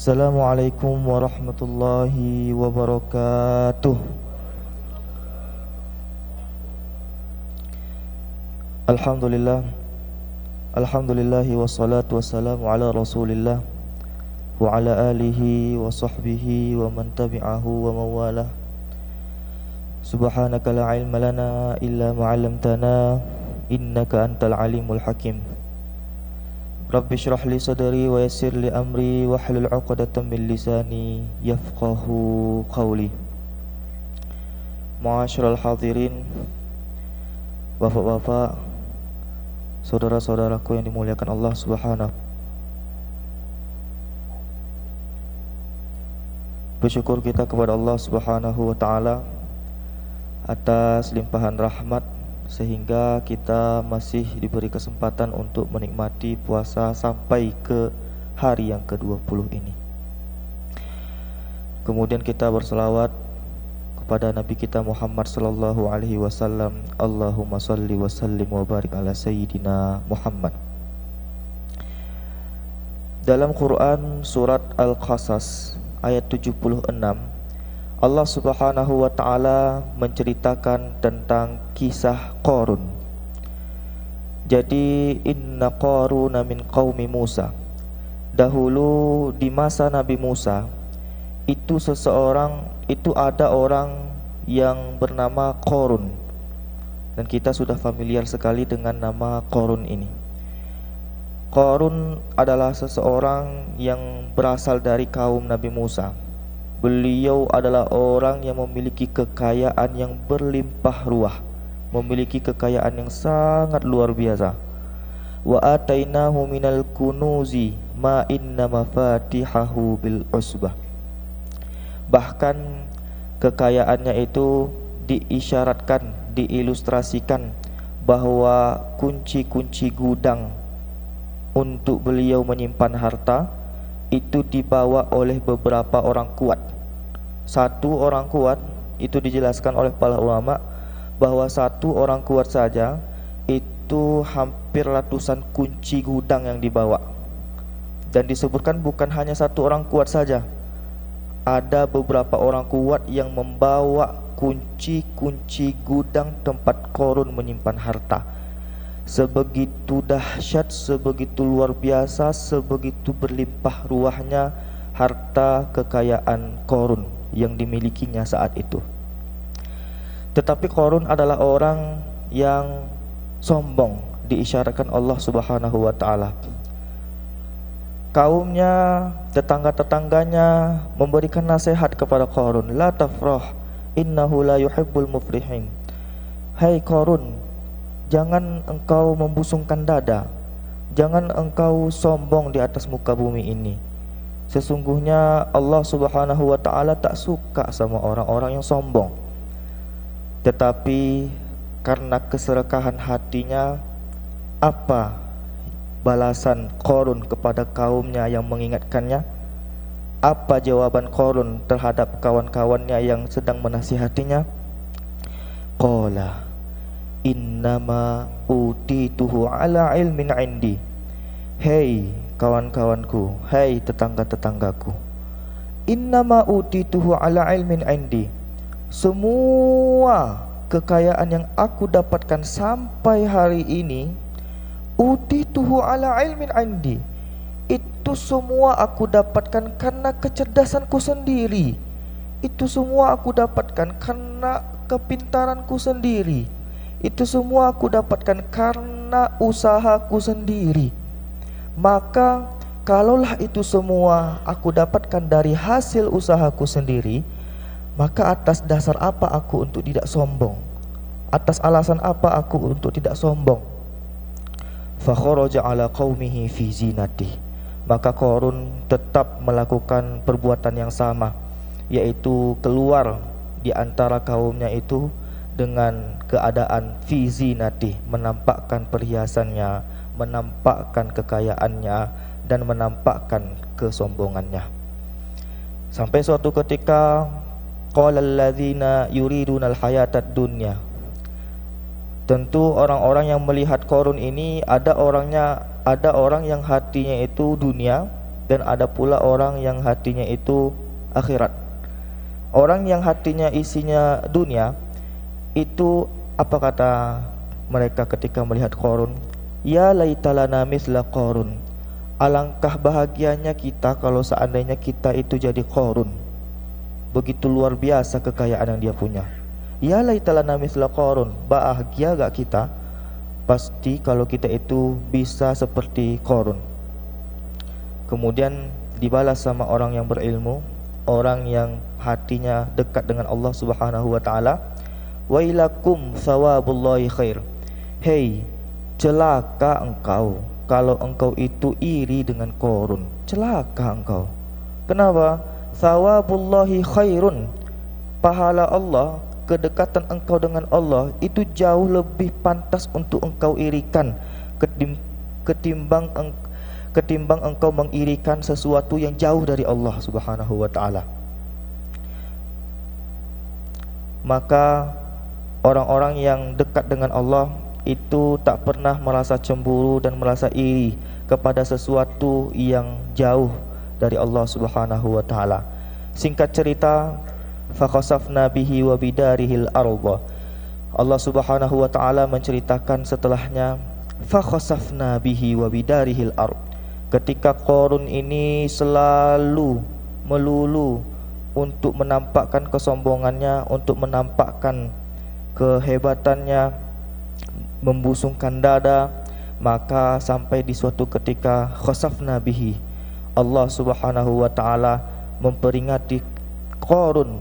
Assalamualaikum warahmatullahi wabarakatuh. Alhamdulillah. Alhamdulillahi wassalatu wassalamu ala rasulillah wa ala alihi wa sahbihi wa man tabi'ahu wa mawalah. Subhanaka la ilma lana illa ma'alamtana innaka antal alimul hakim. Rabbi syrah li sadri wa yassir li amri wa hlul 'uqdatam min lisani yafqahu qawli. Ma'asyiral hadirin, bapak-bapak, saudara-saudaraku yang dimuliakan Allah Subhanahu. Bersyukur kita kepada Allah Subhanahu wa taala atas limpahan rahmat sehingga kita masih diberi kesempatan untuk menikmati puasa sampai ke hari yang ke-20 ini. Kemudian kita berselawat kepada Nabi kita Muhammad sallallahu alaihi wasallam. Allahumma salli wa sallim wa barik ala sayyidina Muhammad. Dalam Quran surat Al-Qasas ayat 76, Allah Subhanahu wa taala menceritakan tentang kisah Qarun. Jadi inna Qaruna min qaumi Musa. Dahulu di masa Nabi Musa itu ada orang yang bernama Qarun. Dan kita sudah familiar sekali dengan nama Qarun ini. Qarun adalah seseorang yang berasal dari kaum Nabi Musa. Beliau adalah orang yang memiliki kekayaan yang berlimpah ruah, memiliki kekayaan yang sangat luar biasa. Wa atainahu minal kunuzi ma inna mafatihahu bil usbah. Bahkan kekayaannya itu diisyaratkan, diilustrasikan bahwa kunci-kunci gudang untuk beliau menyimpan harta itu dibawa oleh beberapa orang kuat. Satu orang kuat itu dijelaskan oleh para ulama bahwa satu orang kuat saja itu hampir ratusan kunci gudang yang dibawa. Dan disebutkan bukan hanya satu orang kuat saja, ada beberapa orang kuat yang membawa kunci-kunci gudang tempat Qarun menyimpan harta. Sebegitu dahsyat, sebegitu luar biasa, sebegitu berlimpah ruahnya harta kekayaan Qarun yang dimilikinya saat itu. Tetapi Qarun adalah orang yang sombong, diisyaratkan Allah Subhanahu wa taala. Kaumnya, tetangga-tetangganya memberikan nasihat kepada Qarun, la tafrah innahu la yuhibbul mufrihin. Hai Qarun, jangan engkau membusungkan dada, jangan engkau sombong di atas muka bumi ini. Sesungguhnya Allah Subhanahu wa taala tak suka sama orang-orang yang sombong. Tetapi karena keserakahan hatinya, apa balasan Qarun kepada kaumnya yang mengingatkannya? Apa jawaban Qarun terhadap kawan-kawannya yang sedang menasihatinya? Qala innama utituhu ala ilmin indi. Hei kawan-kawanku, hei tetangga-tetanggaku, innama utituhu ala ilmin indi. Semua kekayaan yang aku dapatkan sampai hari ini, utituhu ala ilmin indi, itu semua aku dapatkan karena kecerdasanku sendiri. Itu semua aku dapatkan karena kepintaranku sendiri. Itu semua aku dapatkan karena usahaku sendiri. Maka kalaulah itu semua aku dapatkan dari hasil usahaku sendiri, maka atas dasar apa aku untuk tidak sombong? Atas alasan apa aku untuk tidak sombong? Fa kharaja ala qaumihi fi zinatihi. Maka Qarun tetap melakukan perbuatan yang sama, yaitu keluar di antara kaumnya itu dengan keadaan fi zinati, menampakkan perhiasannya, menampakkan kekayaannya, dan menampakkan kesombongannya. Sampai suatu ketika qala alladzina yuridunal hayatad dunya. Tentu orang-orang yang melihat Qarun ini ada orang yang hatinya itu dunia, dan ada pula orang yang hatinya itu akhirat. Orang yang hatinya isinya dunia itu apa kata mereka ketika melihat Qarun? Ya laitalana misla Qarun. Alangkah bahagianya kita kalau seandainya kita itu jadi Qarun. Begitu luar biasa kekayaan yang dia punya. Ya laitalana misla Qarun. Bahagia gak kita? Pasti kalau kita itu bisa seperti Qarun. Kemudian dibalas sama orang yang berilmu, orang yang hatinya dekat dengan Allah Subhanahu wa taala. Wailakum thawabullahi khair. Hei, celaka engkau kalau engkau itu iri dengan Qarun. Celaka engkau. Kenapa? Thawabullahi khairun. Pahala Allah, kedekatan engkau dengan Allah itu jauh lebih pantas untuk engkau irikan ketimbang engkau mengirikan sesuatu yang jauh dari Allah Subhanahu wa taala. Maka orang-orang yang dekat dengan Allah itu tak pernah merasa cemburu dan merasa iri kepada sesuatu yang jauh dari Allah Subhanahu wa taala. Singkat cerita, fakhasafna bihi wa bidarihil ardh. Allah Subhanahu wa taala menceritakan setelahnya, fakhasafna bihi wa bidarihil ardh. Ketika Qarun ini selalu melulu untuk menampakkan kesombongannya, untuk menampakkan kehebatannya, membusungkan dada, maka sampai di suatu ketika khasafna bihi, Allah Subhanahu wa taala memperingati Qarun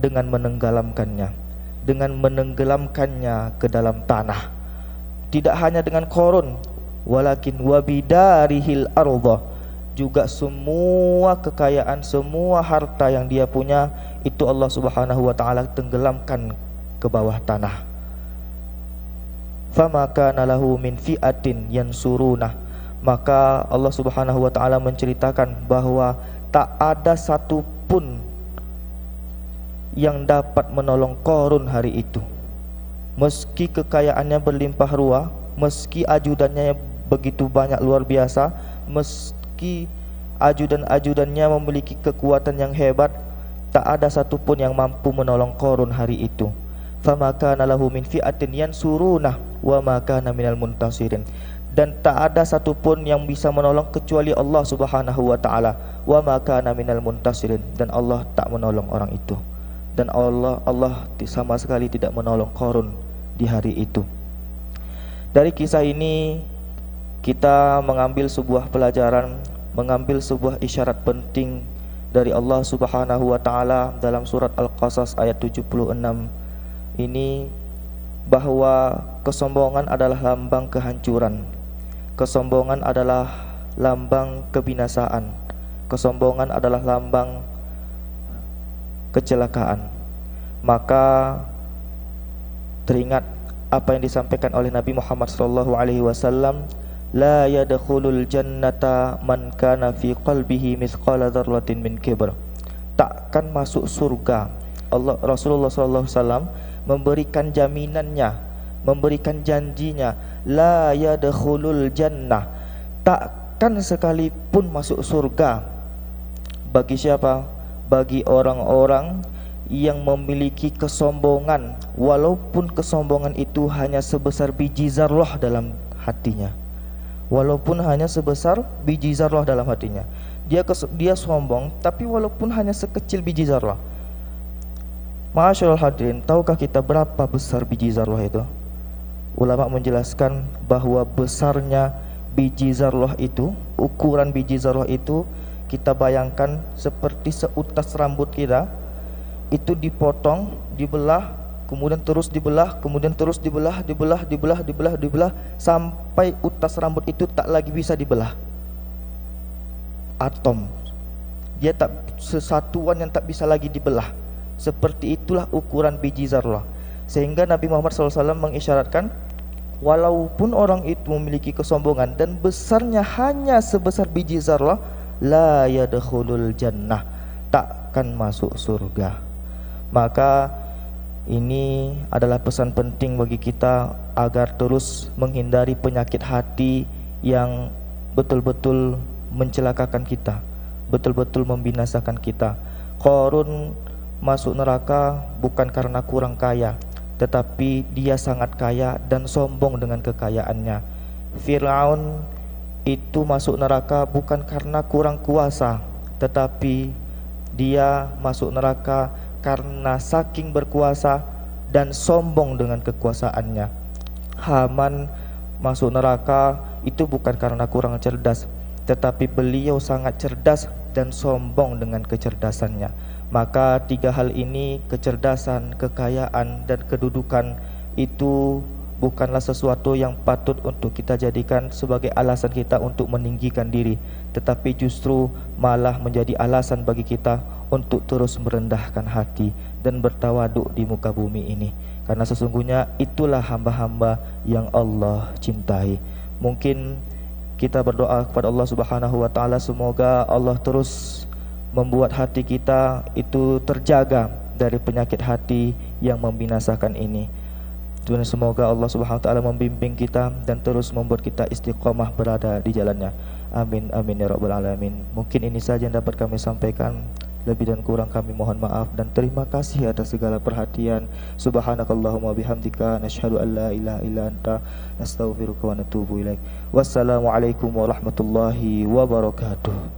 dengan menenggelamkannya ke dalam tanah. Tidak hanya dengan Qarun, walakin wabidarihil ardh, juga semua kekayaan, semua harta yang dia punya itu Allah Subhanahu wa taala tenggelamkan ke bawah tanah. Fama kana lahu min fi'atin yansurunah. Maka Allah Subhanahu wa taala menceritakan bahwa tak ada satu pun yang dapat menolong Qarun hari itu. Meski kekayaannya berlimpah ruah, meski ajudannya begitu banyak luar biasa, meski ajudan-ajudannya memiliki kekuatan yang hebat, tak ada satupun yang mampu menolong Qarun hari itu. Fama kana lahu min fi'atin yansurunah wa ma kana minal muntasirin. Dan tak ada satupun yang bisa menolong kecuali Allah Subhanahu wa taala. Wa ma kana minal muntasirin, dan Allah tak menolong orang itu. Dan Allah sama sekali tidak menolong Qarun di hari itu. Dari kisah ini kita mengambil sebuah pelajaran, mengambil sebuah isyarat penting dari Allah Subhanahu wa taala dalam surat Al-Qasas ayat 76 ini, bahwa kesombongan adalah lambang kehancuran. Kesombongan adalah lambang kebinasaan. Kesombongan adalah lambang kecelakaan. Maka teringat apa yang disampaikan oleh Nabi Muhammad SAW, la yadkhulul jannata man kana fi qalbihi mithqala dzarratin min kibr. Takkan masuk surga. Rasulullah SAW memberikan jaminannya, memberikan janjinya, la yadkhulul jannah, takkan sekalipun masuk surga. Bagi siapa? Bagi orang-orang yang memiliki kesombongan, walaupun kesombongan itu hanya sebesar biji zarrah dalam hatinya. Walaupun hanya sebesar biji zarrah dalam hatinya, dia sombong, tapi walaupun hanya sekecil biji zarrah. Ma'asyiral hadirin, tahukah kita berapa besar biji zarrah itu? Ulama menjelaskan bahwa besarnya biji zarrah itu, ukuran biji zarrah itu, kita bayangkan seperti seutas rambut kita, itu dipotong, dibelah, kemudian terus dibelah, kemudian terus dibelah, sampai utas rambut itu tak lagi bisa dibelah. Atom, dia tak, sesatuan yang tak bisa lagi dibelah. Seperti itulah ukuran biji zarrah. Sehingga Nabi Muhammad SAW mengisyaratkan, walaupun orang itu memiliki kesombongan dan besarnya hanya sebesar biji zarrah, la yadkhulul jannah, takkan masuk surga. Maka ini adalah pesan penting bagi kita agar terus menghindari penyakit hati yang betul-betul mencelakakan kita, betul-betul membinasakan kita. Qarun masuk neraka bukan karena kurang kaya, tetapi dia sangat kaya dan sombong dengan kekayaannya. Fir'aun itu masuk neraka bukan karena kurang kuasa, tetapi dia masuk neraka karena saking berkuasa dan sombong dengan kekuasaannya. Haman masuk neraka itu bukan karena kurang cerdas, tetapi beliau sangat cerdas dan sombong dengan kecerdasannya. Maka tiga hal ini, kecerdasan, kekayaan, dan kedudukan, itu bukanlah sesuatu yang patut untuk kita jadikan sebagai alasan kita untuk meninggikan diri, tetapi justru malah menjadi alasan bagi kita untuk terus merendahkan hati dan bertawaduk di muka bumi ini. Karena sesungguhnya itulah hamba-hamba yang Allah cintai. Mungkin kita berdoa kepada Allah Subhanahu wa taala, semoga Allah terus membuat hati kita itu terjaga dari penyakit hati yang membinasakan ini. Dan semoga Allah Subhanahu wa taala membimbing kita dan terus membuat kita istiqomah berada di jalannya. Amin amin ya rabbal alamin. Mungkin ini saja yang dapat kami sampaikan. Lebih dan kurang kami mohon maaf dan terima kasih atas segala perhatian. Subhanakallahumma bihamdika nasyhadu an la ilaha illa anta nastaghfiruka wa natubu ilaik. Wassalamualaikum warahmatullahi wabarakatuh.